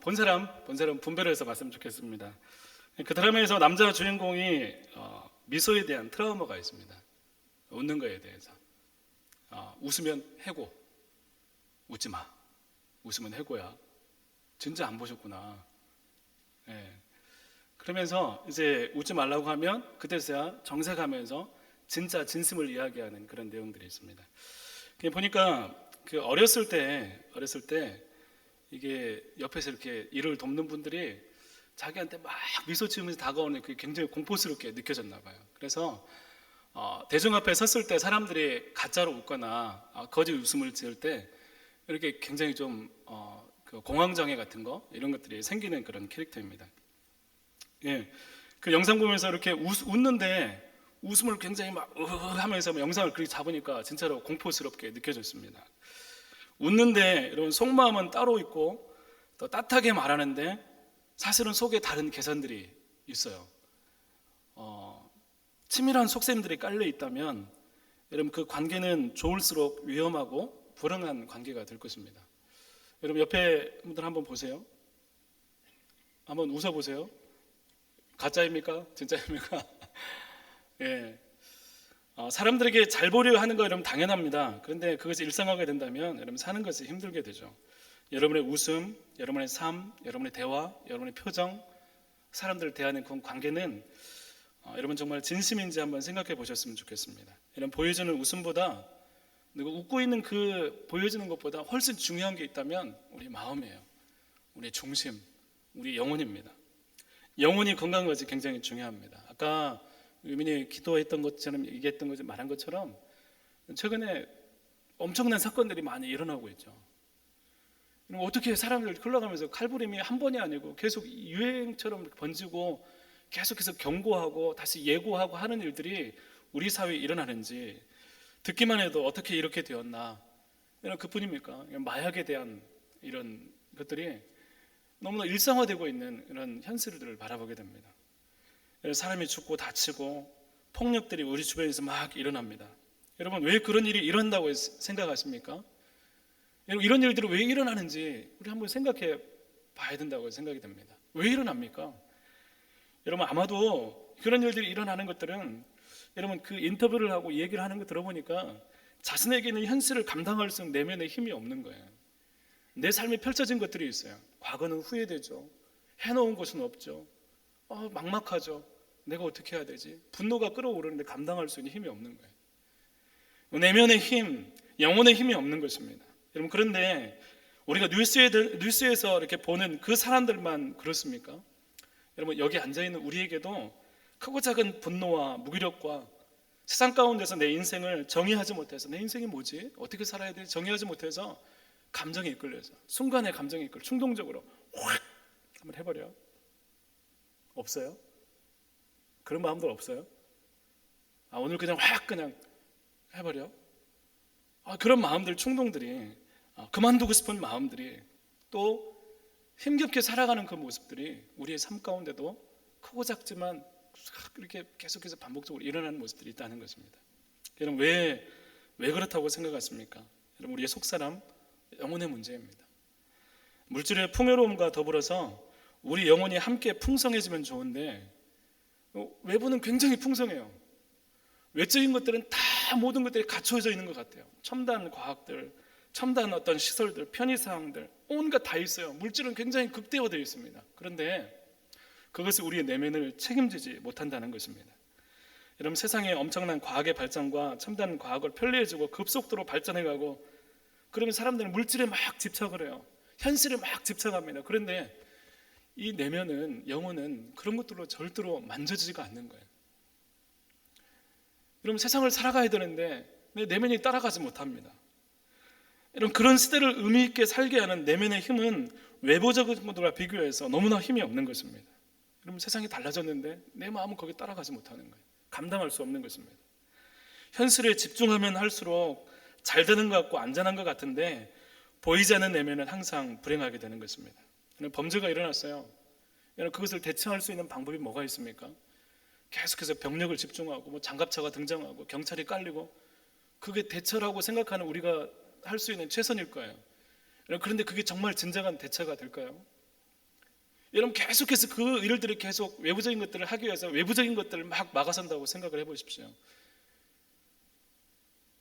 본 사람 분별을 해서 봤으면 좋겠습니다. 그 드라마에서 남자 주인공이 미소에 대한 트라우마가 있습니다. 웃는 거에 대해서. 웃으면 해고. 웃지 마. 웃으면 해고야. 진짜 안 보셨구나. 예. 그러면서 이제 웃지 말라고 하면 그때서야 정색하면서 진짜 진심을 이야기하는 그런 내용들이 있습니다. 보니까 그 어렸을 때 이게 옆에서 이렇게 일을 돕는 분들이 자기한테 막 미소 지으면서 다가오는 그게 굉장히 공포스럽게 느껴졌나 봐요. 그래서 대중 앞에 섰을 때 사람들이 가짜로 웃거나 거짓 웃음을 지을 때 이렇게 굉장히 좀 그 공황장애 같은 거 이런 것들이 생기는 그런 캐릭터입니다. 예, 그 영상 보면서 이렇게 웃는데 웃음을 굉장히 막 하면서 영상을 그렇게 잡으니까 진짜로 공포스럽게 느껴졌습니다. 웃는데 이런 속마음은 따로 있고 또 따뜻하게 말하는데 사실은 속에 다른 계산들이 있어요. 치밀한 속셈들이 깔려 있다면 여러분 그 관계는 좋을수록 위험하고 불행한 관계가 될 것입니다. 여러분 옆에 분들 한번 보세요. 한번 웃어보세요. 가짜입니까? 진짜입니까? 예. 사람들에게 잘 보려 하는 거 여러분 당연합니다. 그런데 그것이 일상화가 된다면 여러분 사는 것이 힘들게 되죠. 여러분의 웃음, 여러분의 삶, 여러분의 대화, 여러분의 표정, 사람들을 대하는 그 관계는 여러분 정말 진심인지 한번 생각해 보셨으면 좋겠습니다. 여러분 보여주는 웃음보다 웃고 있는 그 보여지는 것보다 훨씬 중요한 게 있다면 우리 마음이에요. 우리 중심, 우리 영혼입니다. 영혼이 건강한 것이 굉장히 중요합니다. 아까 유민이 기도했던 것처럼 얘기했던 것 말한 것처럼 최근에 엄청난 사건들이 많이 일어나고 있죠. 어떻게 사람들 흘러가면서 칼부림이 한 번이 아니고 계속 유행처럼 번지고 계속해서 경고하고 다시 예고하고 하는 일들이 우리 사회에 일어나는지 듣기만 해도 어떻게 이렇게 되었나 이런 그뿐입니까? 마약에 대한 이런 것들이 너무나 일상화되고 있는 이런 현실들을 바라보게 됩니다. 사람이 죽고 다치고 폭력들이 우리 주변에서 막 일어납니다. 여러분 왜 그런 일이 일어난다고 생각하십니까? 이런 일들이 왜 일어나는지 우리 한번 생각해 봐야 된다고 생각이 됩니다. 왜 일어납니까? 여러분 아마도 그런 일들이 일어나는 것들은 여러분 그 인터뷰를 하고 얘기를 하는 거 들어보니까 자신에게는 현실을 감당할 수 있는 내면의 힘이 없는 거예요. 내 삶에 펼쳐진 것들이 있어요. 과거는 후회되죠. 해놓은 것은 없죠. 막막하죠. 내가 어떻게 해야 되지? 분노가 끓어오르는데 감당할 수 있는 힘이 없는 거예요. 내면의 힘, 영혼의 힘이 없는 것입니다. 여러분 그런데 우리가 뉴스에서 이렇게 보는 그 사람들만 그렇습니까? 여러분 여기 앉아있는 우리에게도 크고 작은 분노와 무기력과 세상 가운데서 내 인생을 정의하지 못해서 내 인생이 뭐지? 어떻게 살아야 되지? 정의하지 못해서 감정에 이끌려서 순간에 감정에 이끌려 충동적으로 확 한번 해버려. 없어요? 그런 마음들 없어요? 오늘 그냥 확 그냥 해버려? 그런 마음들 충동들이 그만두고 싶은 마음들이 또 힘겹게 살아가는 그 모습들이 우리의 삶 가운데도 크고 작지만 이렇게 계속해서 반복적으로 일어나는 모습들이 있다는 것입니다. 여러분 왜 그렇다고 생각하십니까? 여러분 우리의 속사람 영혼의 문제입니다. 물질의 풍요로움과 더불어서 우리 영혼이 함께 풍성해지면 좋은데 외부는 굉장히 풍성해요. 외적인 것들은 다 모든 것들이 갖춰져 있는 것 같아요. 첨단 과학들, 첨단 어떤 시설들, 편의사항들 온갖 다 있어요. 물질은 굉장히 극대화되어 있습니다. 그런데 그것이 우리의 내면을 책임지지 못한다는 것입니다. 여러분 세상에 엄청난 과학의 발전과 첨단 과학을 편리해지고 급속도로 발전해가고 그러면 사람들은 물질에 막 집착을 해요. 현실에 막 집착합니다. 그런데 이 내면은 영혼은 그런 것들로 절대로 만져지지가 않는 거예요. 여러분 세상을 살아가야 되는데 내 내면이 따라가지 못합니다. 여러분 그런 시대를 의미 있게 살게 하는 내면의 힘은 외부적인 것들과 비교해서 너무나 힘이 없는 것입니다. 여러분 세상이 달라졌는데 내 마음은 거기에 따라가지 못하는 거예요. 감당할 수 없는 것입니다. 현실에 집중하면 할수록 잘 되는 것 같고 안전한 것 같은데 보이지 않는 내면은 항상 불행하게 되는 것입니다. 범죄가 일어났어요. 그것을 대처할 수 있는 방법이 뭐가 있습니까? 계속해서 병력을 집중하고 장갑차가 등장하고 경찰이 깔리고 그게 대처라고 생각하는 우리가 할 수 있는 최선일 거예요. 그런데 그게 정말 진정한 대처가 될까요? 여러분 계속해서 그 일들이 계속 외부적인 것들을 하기 위해서 외부적인 것들을 막 막아선다고 생각을 해보십시오.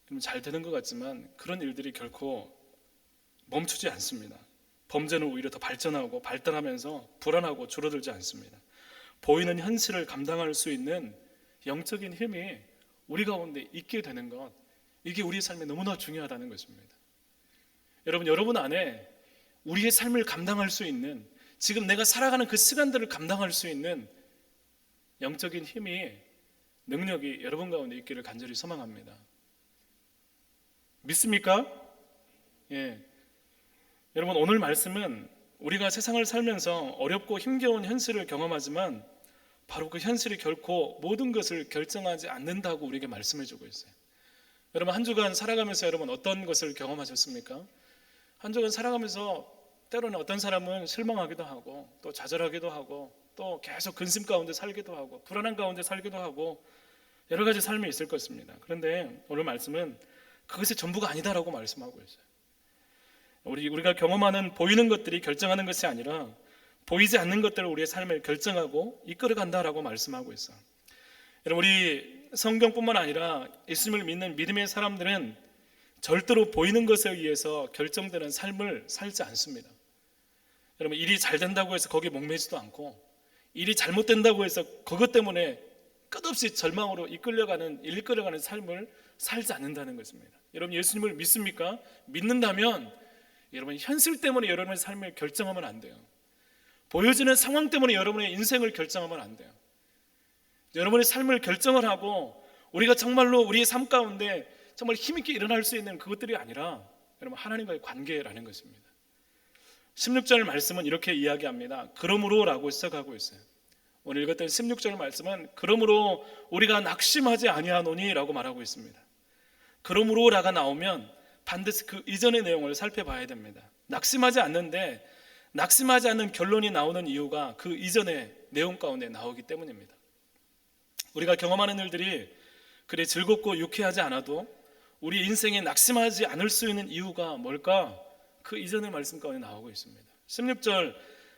여러분 잘 되는 것 같지만 그런 일들이 결코 멈추지 않습니다. 범죄는 오히려 더 발전하고 발달하면서 불안하고 줄어들지 않습니다. 보이는 현실을 감당할 수 있는 영적인 힘이 우리 가운데 있게 되는 것, 이게 우리의 삶에 너무나 중요하다는 것입니다. 여러분 안에 우리의 삶을 감당할 수 있는, 지금 내가 살아가는 그 시간들을 감당할 수 있는 영적인 힘이, 능력이 여러분 가운데 있기를 간절히 소망합니다. 믿습니까? 예. 여러분 오늘 말씀은 우리가 세상을 살면서 어렵고 힘겨운 현실을 경험하지만 바로 그 현실이 결코 모든 것을 결정하지 않는다고 우리에게 말씀해 주고 있어요. 여러분 한 주간 살아가면서 여러분 어떤 것을 경험하셨습니까? 한 주간 살아가면서 때로는 어떤 사람은 실망하기도 하고 또 좌절하기도 하고 또 계속 근심 가운데 살기도 하고 불안한 가운데 살기도 하고 여러 가지 삶이 있을 것입니다. 그런데 오늘 말씀은 그것이 전부가 아니다라고 말씀하고 있어요. 우리가 경험하는 보이는 것들이 결정하는 것이 아니라 보이지 않는 것들을 우리의 삶을 결정하고 이끌어간다라고 말씀하고 있어요. 여러분 우리 성경뿐만 아니라 예수님을 믿는 믿음의 사람들은 절대로 보이는 것에 의해서 결정되는 삶을 살지 않습니다. 여러분 일이 잘 된다고 해서 거기에 목매지도 않고 일이 잘못된다고 해서 그것 때문에 끝없이 절망으로 이끌려가는 삶을 살지 않는다는 것입니다. 여러분 예수님을 믿습니까? 믿는다면 여러분 현실 때문에 여러분의 삶을 결정하면 안 돼요. 보여지는 상황 때문에 여러분의 인생을 결정하면 안 돼요. 여러분의 삶을 결정을 하고 우리가 정말로 우리의 삶 가운데 정말 힘있게 일어날 수 있는 그것들이 아니라 여러분 하나님과의 관계라는 것입니다. 16절 말씀은 이렇게 이야기합니다. 그러므로 라고 시작하고 있어요. 오늘 읽었던 16절 말씀은 그러므로 우리가 낙심하지 아니하노니 라고 말하고 있습니다. 그러므로 라가 나오면 반드시 그 이전의 내용을 살펴봐야 됩니다. 낙심하지 않는 결론이 나오는 이유가 그 이전의 내용 가운데 나오기 때문입니다. 우리가 경험하는 일들이 그리 즐겁고 유쾌하지 않아도 우리 인생에 낙심하지 않을 수 있는 이유가 뭘까? 그 이전의 말씀 가운데 나오고 있습니다. 4장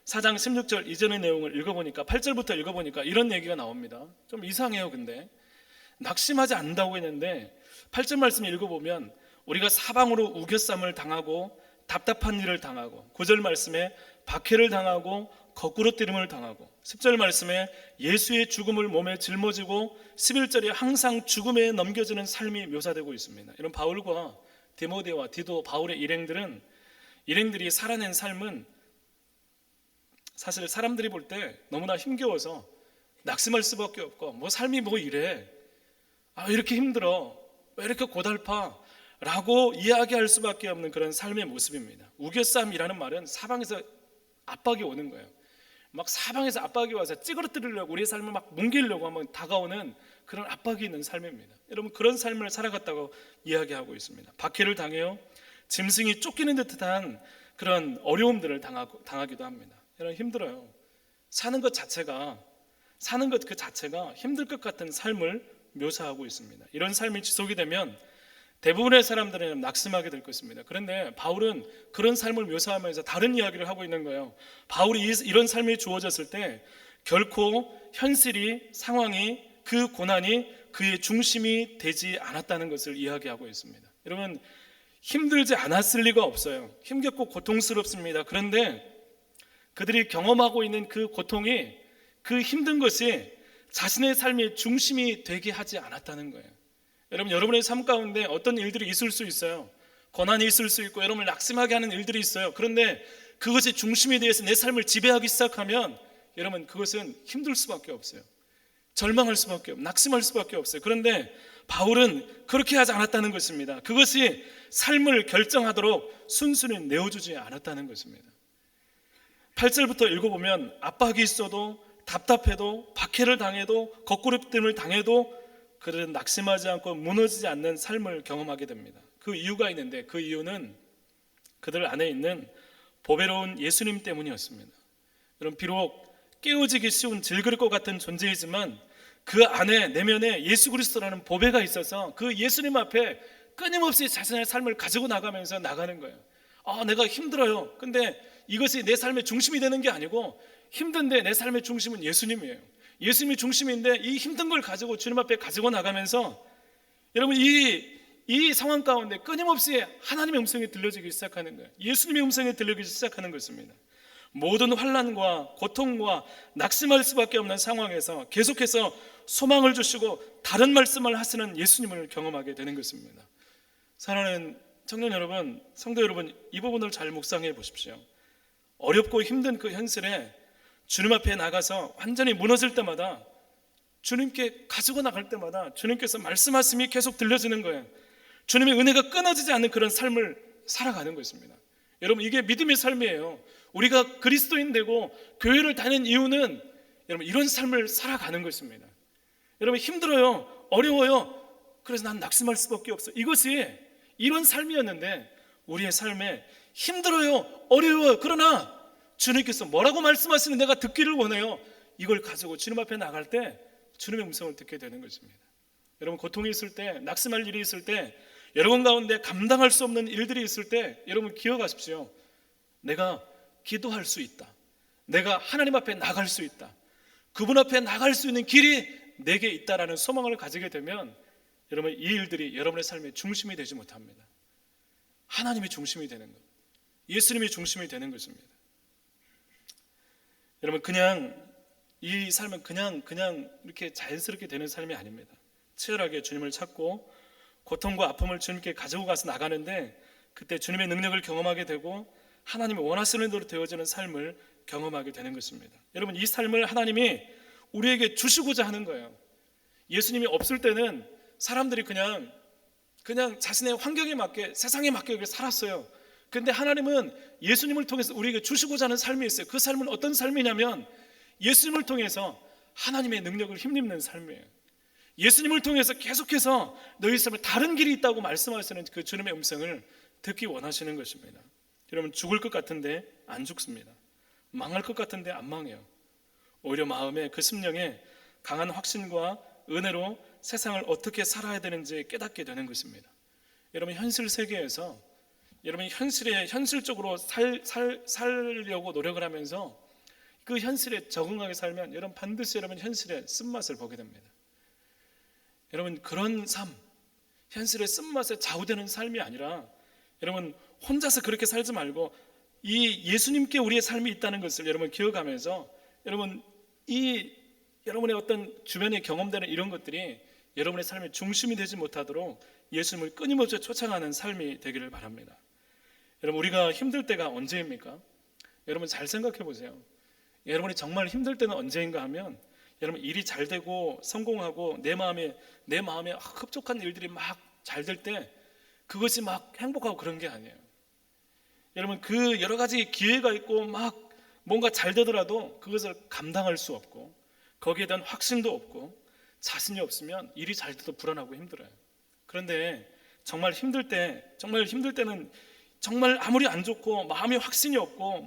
16절 이전의 내용을 읽어보니까 8절부터 읽어보니까 이런 얘기가 나옵니다. 좀 이상해요. 근데 낙심하지 않는다고 했는데 8절 말씀 읽어보면 우리가 사방으로 우겨쌈을 당하고 답답한 일을 당하고 9절 말씀에 박해를 당하고 거꾸로 때림을 당하고 10절 말씀에 예수의 죽음을 몸에 짊어지고 11절에 항상 죽음에 넘겨지는 삶이 묘사되고 있습니다. 이런 바울과 디모데와 디도 바울의 일행들이 살아낸 삶은 사실 사람들이 볼 때 너무나 힘겨워서 낙심할 수밖에 없고 삶이 이래 이렇게 힘들어 왜 이렇게 고달파 라고 이야기할 수밖에 없는 그런 삶의 모습입니다. 우겨쌈이라는 말은 사방에서 압박이 오는 거예요. 사방에서 압박이 와서 찌그러뜨리려고 우리의 삶을 뭉개려고 하면 다가오는 그런 압박이 있는 삶입니다. 여러분 그런 삶을 살아갔다고 이야기하고 있습니다. 박해를 당해요. 짐승이 쫓기는 듯한 그런 어려움들을 당하기도 합니다. 여러분 힘들어요. 사는 것 그 자체가 힘들 것 같은 삶을 묘사하고 있습니다. 이런 삶이 지속이 되면 대부분의 사람들은 낙심하게 될 것입니다. 그런데 바울은 그런 삶을 묘사하면서 다른 이야기를 하고 있는 거예요. 바울이 이런 삶이 주어졌을 때 결코 현실이, 상황이, 그 고난이 그의 중심이 되지 않았다는 것을 이야기하고 있습니다. 여러분 힘들지 않았을 리가 없어요. 힘겹고 고통스럽습니다. 그런데 그들이 경험하고 있는 그 고통이, 그 힘든 것이 자신의 삶의 중심이 되게 하지 않았다는 거예요. 여러분의 삶 가운데 어떤 일들이 있을 수 있어요. 고난이 있을 수 있고 여러분을 낙심하게 하는 일들이 있어요. 그런데 그것이 중심이 되어서 내 삶을 지배하기 시작하면 여러분 그것은 힘들 수밖에 없어요. 절망할 수밖에 없어요. 낙심할 수밖에 없어요. 그런데 바울은 그렇게 하지 않았다는 것입니다. 그것이 삶을 결정하도록 순순히 내어주지 않았다는 것입니다. 8절부터 읽어보면 압박이 있어도 답답해도 박해를 당해도 거꾸로뜸을 당해도 그들은 낙심하지 않고 무너지지 않는 삶을 경험하게 됩니다. 그 이유가 있는데 그 이유는 그들 안에 있는 보배로운 예수님 때문이었습니다. 여러분 비록 깨어지기 쉬운 질그릇 것 같은 존재이지만 그 안에 내면에 예수 그리스도라는 보배가 있어서 그 예수님 앞에 끊임없이 자신의 삶을 가지고 나가면서 나가는 거예요. 내가 힘들어요. 근데 이것이 내 삶의 중심이 되는 게 아니고 힘든데 내 삶의 중심은 예수님이에요. 예수님이 중심인데 이 힘든 걸 가지고 주님 앞에 가지고 나가면서 여러분 이 상황 가운데 끊임없이 하나님의 음성이 들려지기 시작하는 거예요. 예수님의 음성이 들리기 시작하는 것입니다. 모든 환난과 고통과 낙심할 수밖에 없는 상황에서 계속해서 소망을 주시고 다른 말씀을 하시는 예수님을 경험하게 되는 것입니다. 사랑하는 청년 여러분, 성도 여러분, 이 부분을 잘 묵상해 보십시오. 어렵고 힘든 그 현실에 주님 앞에 나가서 완전히 무너질 때마다, 주님께 가지고 나갈 때마다 주님께서 말씀하심이 계속 들려지는 거예요. 주님의 은혜가 끊어지지 않는 그런 삶을 살아가는 것입니다. 여러분, 이게 믿음의 삶이에요. 우리가 그리스도인 되고 교회를 다니는 이유는 여러분 이런 삶을 살아가는 것입니다. 여러분, 힘들어요, 어려워요, 그래서 난 낙심할 수밖에 없어, 이것이 이런 삶이었는데 우리의 삶에 힘들어요, 어려워요, 그러나 주님께서 뭐라고 말씀하시는 내가 듣기를 원해요, 이걸 가지고 주님 앞에 나갈 때 주님의 음성을 듣게 되는 것입니다. 여러분, 고통이 있을 때, 낙심할 일이 있을 때, 여러분 가운데 감당할 수 없는 일들이 있을 때 여러분 기억하십시오. 내가 기도할 수 있다, 내가 하나님 앞에 나갈 수 있다, 그분 앞에 나갈 수 있는 길이 내게 있다라는 소망을 가지게 되면 여러분 이 일들이 여러분의 삶의 중심이 되지 못합니다. 하나님이 중심이 되는 것, 예수님이 중심이 되는 것입니다. 여러분, 그냥 이 삶은 그냥 이렇게 자연스럽게 되는 삶이 아닙니다. 치열하게 주님을 찾고 고통과 아픔을 주님께 가지고 가서 나가는데 그때 주님의 능력을 경험하게 되고 하나님이 원하시는 대로 되어지는 삶을 경험하게 되는 것입니다. 여러분, 이 삶을 하나님이 우리에게 주시고자 하는 거예요. 예수님이 없을 때는 사람들이 그냥 자신의 환경에 맞게, 세상에 맞게 이렇게 살았어요. 그런데 하나님은 예수님을 통해서 우리에게 주시고자 하는 삶이 있어요. 그 삶은 어떤 삶이냐면 예수님을 통해서 하나님의 능력을 힘입는 삶이에요. 예수님을 통해서 계속해서 너희 삶에 다른 길이 있다고 말씀하시는 그 주님의 음성을 듣기 원하시는 것입니다. 여러분, 죽을 것 같은데 안 죽습니다. 망할 것 같은데 안 망해요. 오히려 마음에, 그 심령에 강한 확신과 은혜로 세상을 어떻게 살아야 되는지 깨닫게 되는 것입니다. 여러분, 현실 세계에서 여러분이 현실적으로 살려고 노력을 하면서 그 현실에 적응하게 살면 여러분 반드시 여러분 현실의 쓴맛을 보게 됩니다. 여러분, 그런 삶, 현실의 쓴맛에 좌우되는 삶이 아니라 여러분 혼자서 그렇게 살지 말고 이 예수님께 우리의 삶이 있다는 것을 여러분 기억하면서 여러분 여러분의 어떤 주변에 경험되는 이런 것들이 여러분의 삶의 중심이 되지 못하도록 예수님을 끊임없이 쫓아가는 삶이 되기를 바랍니다. 여러분, 우리가 힘들 때가 언제입니까? 여러분 잘 생각해 보세요. 여러분이 정말 힘들 때는 언제인가 하면 여러분 일이 잘 되고 성공하고 내 마음에 흡족한 일들이 막 잘 될 때 그것이 막 행복하고 그런 게 아니에요. 여러분, 그 여러 가지 기회가 있고 막 뭔가 잘 되더라도 그것을 감당할 수 없고 거기에 대한 확신도 없고 자신이 없으면 일이 잘 돼도 불안하고 힘들어요. 그런데 정말 힘들 때는 정말 아무리 안 좋고 마음에 확신이 없고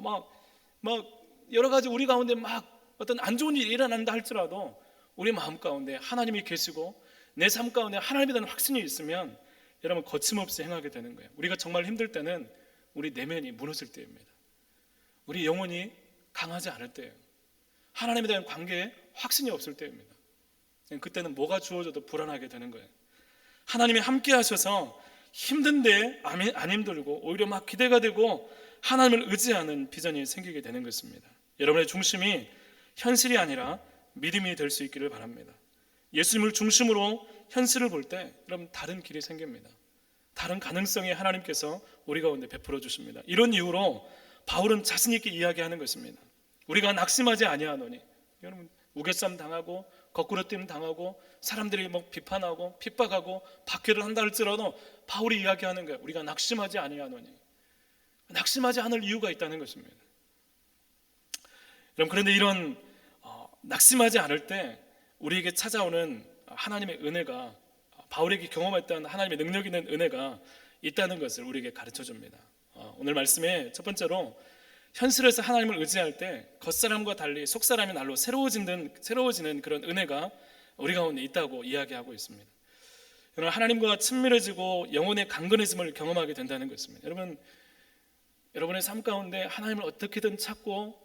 막 여러 가지 우리 가운데 막 어떤 안 좋은 일이 일어난다 할지라도 우리 마음 가운데 하나님이 계시고 내 삶 가운데 하나님에 대한 확신이 있으면 여러분 거침없이 행하게 되는 거예요. 우리가 정말 힘들 때는 우리 내면이 무너질 때입니다. 우리 영혼이 강하지 않을 때예요. 하나님에 대한 관계에 확신이 없을 때입니다. 그때는 뭐가 주어져도 불안하게 되는 거예요. 하나님이 함께 하셔서 힘든데 안 힘들고 오히려 막 기대가 되고 하나님을 의지하는 비전이 생기게 되는 것입니다. 여러분의 중심이 현실이 아니라 믿음이 될 수 있기를 바랍니다. 예수님을 중심으로 현실을 볼 때 여러분 다른 길이 생깁니다. 다른 가능성이 하나님께서 우리 가운데 베풀어 주십니다. 이런 이유로 바울은 자신 있게 이야기하는 것입니다. 우리가 낙심하지 아니하노니. 여러분, 우겨쌈 당하고 거꾸로 뛰는 당하고 사람들이 뭐 비판하고 핍박하고 박해를 한다 할지라도 바울이 이야기하는 거예요. 우리가 낙심하지 아니하노니. 낙심하지 않을 이유가 있다는 것입니다. 여러분, 그런데 이런 낙심하지 않을 때 우리에게 찾아오는 하나님의 은혜가, 바울에게 경험했던 하나님의 능력 있는 은혜가 있다는 것을 우리에게 가르쳐 줍니다. 오늘 말씀에 첫 번째로 현실에서 하나님을 의지할 때 겉사람과 달리 속사람의 날로 새로워지는 그런 은혜가 우리 가운데 있다고 이야기하고 있습니다. 여러분, 하나님과 친밀해지고 영혼의 강건해짐을 경험하게 된다는 것입니다. 여러분, 여러분의 삶 가운데 하나님을 어떻게든 찾고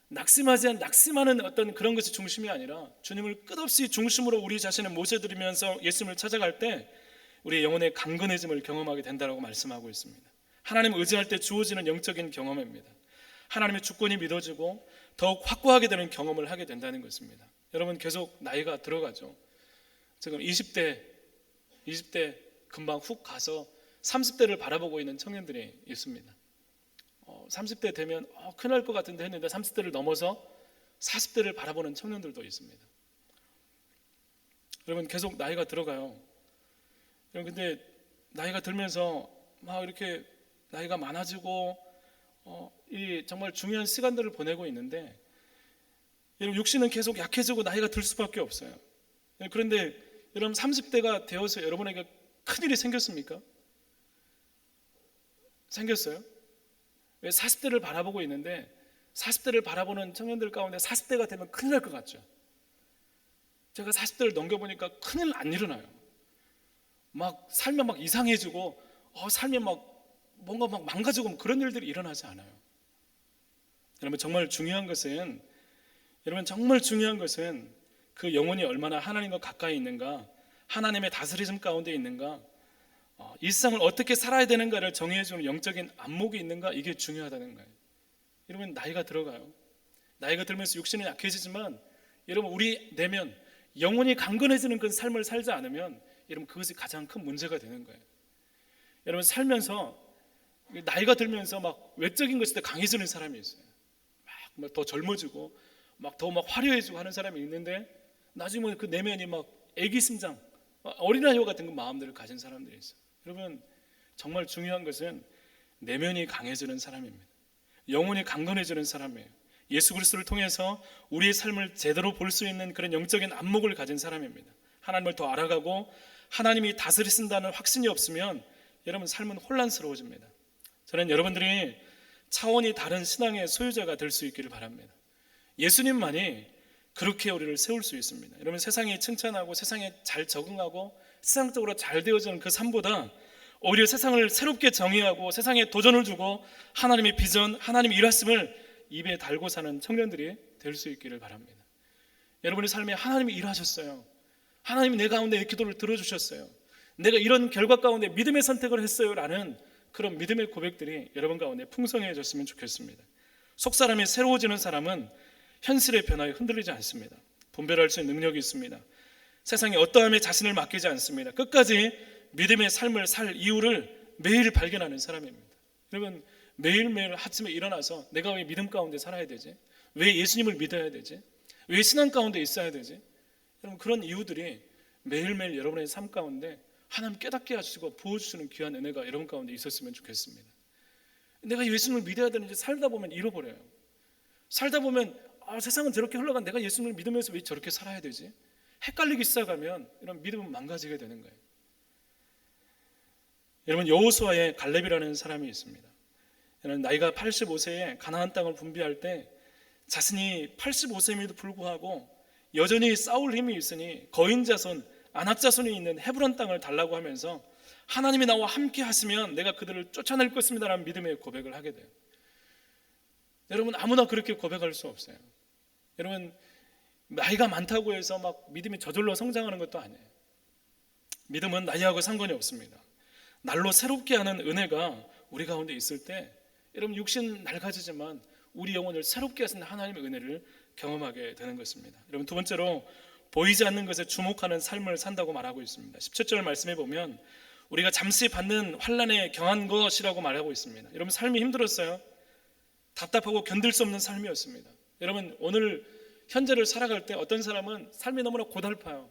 낙심하는 어떤 그런 것이 중심이 아니라 주님을 끝없이 중심으로 우리 자신을 모셔드리면서 예수님을 찾아갈 때 우리의 영혼의 강건해짐을 경험하게 된다고 말씀하고 있습니다. 하나님을 의지할 때 주어지는 영적인 경험입니다. 하나님의 주권이 믿어지고 더욱 확고하게 되는 경험을 하게 된다는 것입니다. 여러분, 계속 나이가 들어가죠. 지금 20대 금방 훅 가서 30대를 바라보고 있는 청년들이 있습니다. 30대 되면 큰일 날 것 같은데 했는데 30대를 넘어서 40대를 바라보는 청년들도 있습니다. 여러분, 계속 나이가 들어가요. 여러분, 근데 나이가 들면서 막 이렇게 나이가 많아지고 이 정말 중요한 시간들을 보내고 있는데, 여러분, 육신은 계속 약해지고 나이가 들 수밖에 없어요. 그런데 여러분, 30대가 되어서 여러분에게 큰일이 생겼습니까? 생겼어요? 왜 40대를 바라보고 있는데 40대를 바라보는 청년들 가운데 40대가 되면 큰일 날 것 같죠? 제가 40대를 넘겨보니까 큰일 안 일어나요. 막 살면 막 이상해지고 삶이 막 뭔가 막 망가지고 그런 일들이 일어나지 않아요. 여러분, 정말 중요한 것은 그 영혼이 얼마나 하나님과 가까이 있는가, 하나님의 다스리심 가운데 있는가, 일상을 어떻게 살아야 되는가를 정해주는 영적인 안목이 있는가, 이게 중요하다는 거예요. 여러분, 나이가 들어가요. 나이가 들면서 육신은 약해지지만 여러분, 우리 내면 영혼이 강건해지는 그 삶을 살지 않으면 여러분, 그것이 가장 큰 문제가 되는 거예요. 여러분, 살면서 나이가 들면서 막 외적인 것에 강해지는 사람이 있어요. 막 더 젊어지고 막 더 막 화려해지고 하는 사람이 있는데 나중에 그 내면이 막 애기 심장, 어린아이와 같은 그 마음들을 가진 사람들이 있어요. 여러분, 정말 중요한 것은 내면이 강해지는 사람입니다. 영혼이 강건해지는 사람이에요. 예수 그리스도를 통해서 우리의 삶을 제대로 볼 수 있는 그런 영적인 안목을 가진 사람입니다. 하나님을 더 알아가고 하나님이 다스리신다는 확신이 없으면 여러분, 삶은 혼란스러워집니다. 저는 여러분들이 차원이 다른 신앙의 소유자가 될 수 있기를 바랍니다. 예수님만이 그렇게 우리를 세울 수 있습니다. 여러분, 세상이 칭찬하고 세상에 잘 적응하고 세상적으로 잘 되어지는 그 삶보다 오히려 세상을 새롭게 정의하고 세상에 도전을 주고 하나님의 비전, 하나님의 일하심을 입에 달고 사는 청년들이 될 수 있기를 바랍니다. 여러분의 삶에 하나님이 일하셨어요. 하나님이 내 가운데 이 기도를 들어주셨어요. 내가 이런 결과 가운데 믿음의 선택을 했어요 라는 그런 믿음의 고백들이 여러분 가운데 풍성해졌으면 좋겠습니다. 속사람이 새로워지는 사람은 현실의 변화에 흔들리지 않습니다. 분별할 수 있는 능력이 있습니다. 세상에 어떠함에 자신을 맡기지 않습니다. 끝까지 믿음의 삶을 살 이유를 매일 발견하는 사람입니다. 여러분, 매일매일 아침에 일어나서 내가 왜 믿음 가운데 살아야 되지? 왜 예수님을 믿어야 되지? 왜 신앙 가운데 있어야 되지? 여러분, 그런 이유들이 매일매일 여러분의 삶 가운데 하나님 깨닫게 하시고 부어주시는 귀한 은혜가 여러분 가운데 있었으면 좋겠습니다. 내가 예수님을 믿어야 되는지 살다 보면 잃어버려요. 살다 보면 세상은 저렇게 흘러간 내가 예수님을 믿으면서 왜 저렇게 살아야 되지? 헷갈리기 시작하면 이런 믿음은 망가지게 되는 거예요. 여러분, 여호수아의 갈렙이라는 사람이 있습니다. 나이가 85세에 가나안 땅을 분비할 때 자신이 85세임에도 불구하고 여전히 싸울 힘이 있으니 거인 자손, 아낙 자손이 있는 헤브론 땅을 달라고 하면서 하나님이 나와 함께 하시면 내가 그들을 쫓아낼 것입니다라는 믿음의 고백을 하게 돼요. 여러분, 아무나 그렇게 고백할 수 없어요. 여러분, 나이가 많다고 해서 막 믿음이 저절로 성장하는 것도 아니에요. 믿음은 나이하고 상관이 없습니다. 날로 새롭게 하는 은혜가 우리 가운데 있을 때 여러분, 육신 낡아지지만 우리 영혼을 새롭게 하시는 하나님의 은혜를 경험하게 되는 것입니다. 여러분, 두 번째로 보이지 않는 것에 주목하는 삶을 산다고 말하고 있습니다. 17절 말씀해 보면 우리가 잠시 받는 환난에 경한 것이라고 말하고 있습니다. 여러분, 삶이 힘들었어요. 답답하고 견딜 수 없는 삶이었습니다. 여러분, 오늘 현재를 살아갈 때 어떤 사람은 삶이 너무나 고달파요.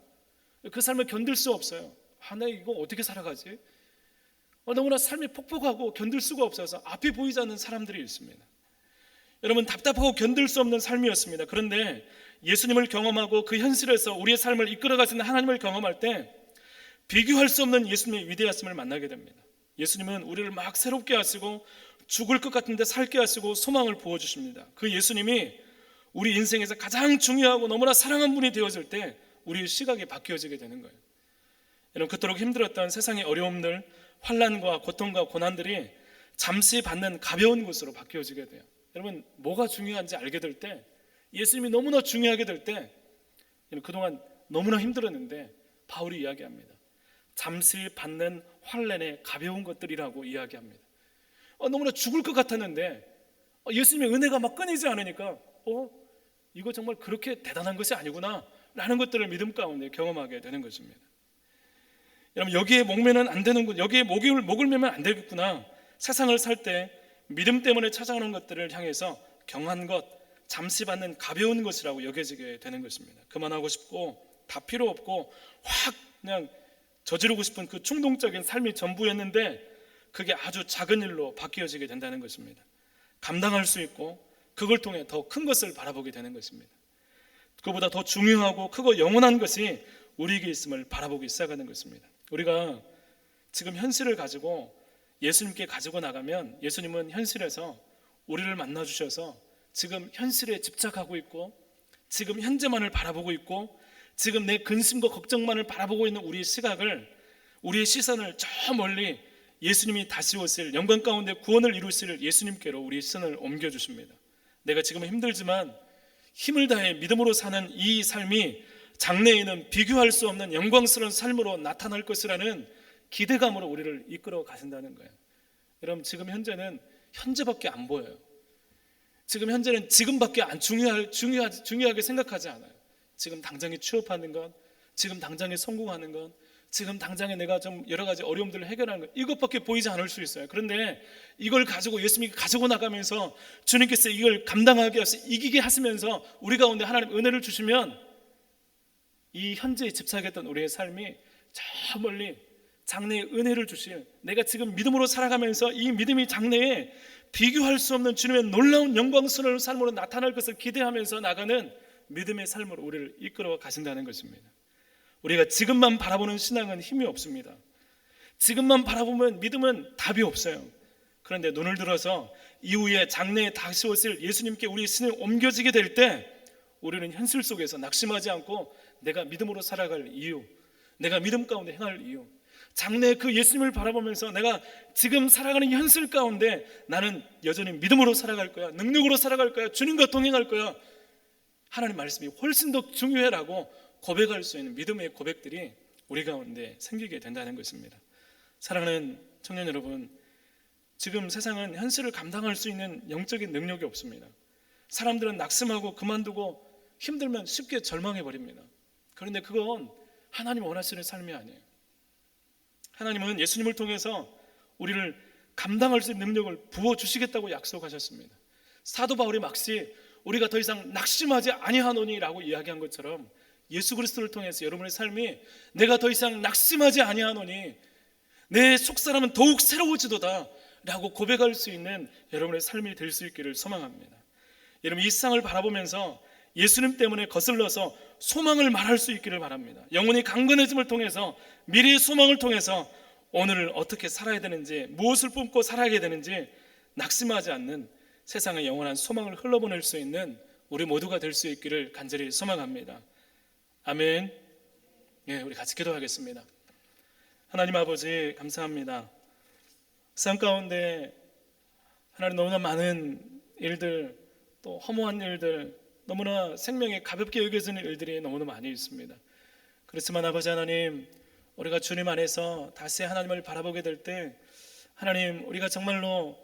그 삶을 견딜 수 없어요. 내가 이거 어떻게 살아가지? 너무나 삶이 폭폭하고 견딜 수가 없어서 앞이 보이지 않는 사람들이 있습니다. 여러분, 답답하고 견딜 수 없는 삶이었습니다. 그런데 예수님을 경험하고 그 현실에서 우리의 삶을 이끌어가시는 하나님을 경험할 때 비교할 수 없는 예수님의 위대하심을 만나게 됩니다. 예수님은 우리를 막 새롭게 하시고 죽을 것 같은데 살게 하시고 소망을 부어주십니다. 그 예수님이 우리 인생에서 가장 중요하고 너무나 사랑한 분이 되어질 때 우리의 시각이 바뀌어지게 되는 거예요. 여러분, 그토록 힘들었던 세상의 어려움들, 환난과 고통과 고난들이 잠시 받는 가벼운 것으로 바뀌어지게 돼요. 여러분, 뭐가 중요한지 알게 될 때, 예수님이 너무나 중요하게 될 때, 그동안 너무나 힘들었는데 바울이 이야기합니다. 잠시 받는 환난의 가벼운 것들이라고 이야기합니다. 너무나 죽을 것 같았는데 예수님의 은혜가 막 끊이지 않으니까 이거 정말 그렇게 대단한 것이 아니구나 라는 것들을 믿음 가운데 경험하게 되는 것입니다. 여러분, 여기에 목매면 안 되는군, 여기에 목을 매면 안 되겠구나. 세상을 살 때 믿음 때문에 찾아오는 것들을 향해서 경한 것, 잠시 받는 가벼운 것이라고 여겨지게 되는 것입니다. 그만하고 싶고 다 필요 없고 확 그냥 저지르고 싶은 그 충동적인 삶이 전부였는데 그게 아주 작은 일로 바뀌어지게 된다는 것입니다. 감당할 수 있고 그걸 통해 더 큰 것을 바라보게 되는 것입니다. 그보다 더 중요하고 크고 영원한 것이 우리에게 있음을 바라보기 시작하는 것입니다. 우리가 지금 현실을 가지고 예수님께 가지고 나가면 예수님은 현실에서 우리를 만나주셔서 지금 현실에 집착하고 있고 지금 현재만을 바라보고 있고 지금 내 근심과 걱정만을 바라보고 있는 우리의 시각을, 우리의 시선을 저 멀리 예수님이 다시 오실 영광 가운데 구원을 이루실 예수님께로 우리의 시선을 옮겨주십니다. 내가 지금 힘들지만 힘을 다해 믿음으로 사는 이 삶이 장래에는 비교할 수 없는 영광스러운 삶으로 나타날 것이라는 기대감으로 우리를 이끌어 가신다는 거예요. 여러분, 지금 현재는 현재밖에 안 보여요. 지금 현재는 지금밖에 안 중요하게 생각하지 않아요. 지금 당장에 취업하는 것, 지금 당장에 성공하는 것, 지금 당장에 내가 좀 여러 가지 어려움들을 해결하는 것, 이것밖에 보이지 않을 수 있어요. 그런데 이걸 가지고 예수님이 가지고 나가면서 주님께서 이걸 감당하게 하시, 이기게 하시면서 우리 가운데 하나님 은혜를 주시면 이 현재에 집착했던 우리의 삶이 저 멀리 장래에 은혜를 주실, 내가 지금 믿음으로 살아가면서 이 믿음이 장래에 비교할 수 없는 주님의 놀라운 영광스러운 삶으로 나타날 것을 기대하면서 나가는 믿음의 삶으로 우리를 이끌어 가신다는 것입니다. 우리가 지금만 바라보는 신앙은 힘이 없습니다. 지금만 바라보면 믿음은 답이 없어요. 그런데 눈을 들어서 이후에 장래에 다시 오실 예수님께 우리의 신을 옮겨지게 될 때 우리는 현실 속에서 낙심하지 않고 내가 믿음으로 살아갈 이유, 내가 믿음 가운데 행할 이유, 장래에 그 예수님을 바라보면서 내가 지금 살아가는 현실 가운데 나는 여전히 믿음으로 살아갈 거야, 능력으로 살아갈 거야, 주님과 동행할 거야, 하나님 말씀이 훨씬 더 중요해라고 고백할 수 있는 믿음의 고백들이 우리 가운데 생기게 된다는 것입니다. 사랑하는 청년 여러분, 지금 세상은 현실을 감당할 수 있는 영적인 능력이 없습니다. 사람들은 낙심하고 그만두고 힘들면 쉽게 절망해버립니다. 그런데 그건 하나님 원하시는 삶이 아니에요. 하나님은 예수님을 통해서 우리를 감당할 수 있는 능력을 부어주시겠다고 약속하셨습니다. 사도 바울이 막시 우리가 더 이상 낙심하지 아니하노니라고 이야기한 것처럼 예수 그리스도를 통해서 여러분의 삶이 내가 더 이상 낙심하지 아니하노니 내 속사람은 더욱 새로워지도다 라고 고백할 수 있는 여러분의 삶이 될 수 있기를 소망합니다. 여러분, 이 세상을 바라보면서 예수님 때문에 거슬러서 소망을 말할 수 있기를 바랍니다. 영혼이 강건해짐을 통해서, 미래의 소망을 통해서 오늘을 어떻게 살아야 되는지, 무엇을 품고 살아야 되는지 낙심하지 않는 세상의 영원한 소망을 흘러보낼 수 있는 우리 모두가 될 수 있기를 간절히 소망합니다. 아멘. 우리 같이 기도하겠습니다. 하나님 아버지, 감사합니다. 세상 가운데 하나님 너무나 많은 일들, 또 허무한 일들, 너무나 생명에 가볍게 여겨지는 일들이 너무나 많이 있습니다. 그렇지만 아버지 하나님, 우리가 주님 안에서 다시 하나님을 바라보게 될 때 하나님, 우리가 정말로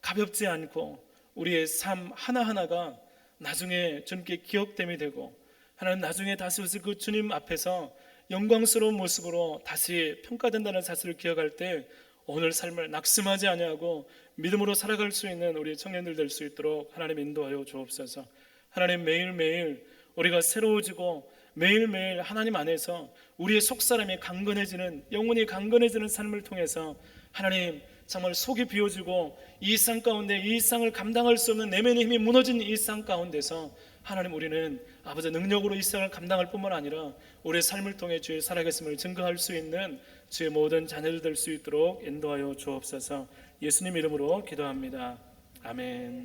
가볍지 않고 우리의 삶 하나하나가 나중에 주님께 기억됨이 되고, 하나님 나중에 다시 오실 그 주님 앞에서 영광스러운 모습으로 다시 평가된다는 사실을 기억할 때 오늘 삶을 낙심하지 아니하고 믿음으로 살아갈 수 있는 우리 청년들 될 수 있도록 하나님 인도하여 주옵소서. 하나님, 매일매일 우리가 새로워지고 매일매일 하나님 안에서 우리의 속사람이 강건해지는, 영혼이 강건해지는 삶을 통해서 하나님 정말 속이 비워지고 이 상 가운데, 이 상을 감당할 수 없는 내면의 힘이 무너진 이 상 가운데서 하나님, 우리는 아버지 능력으로 이 상을 감당할 뿐만 아니라 우리의 삶을 통해 주의 살아계심을 증거할 수 있는 주의 모든 자녀들 될 수 있도록 인도하여 주옵소서. 예수님 이름으로 기도합니다. 아멘.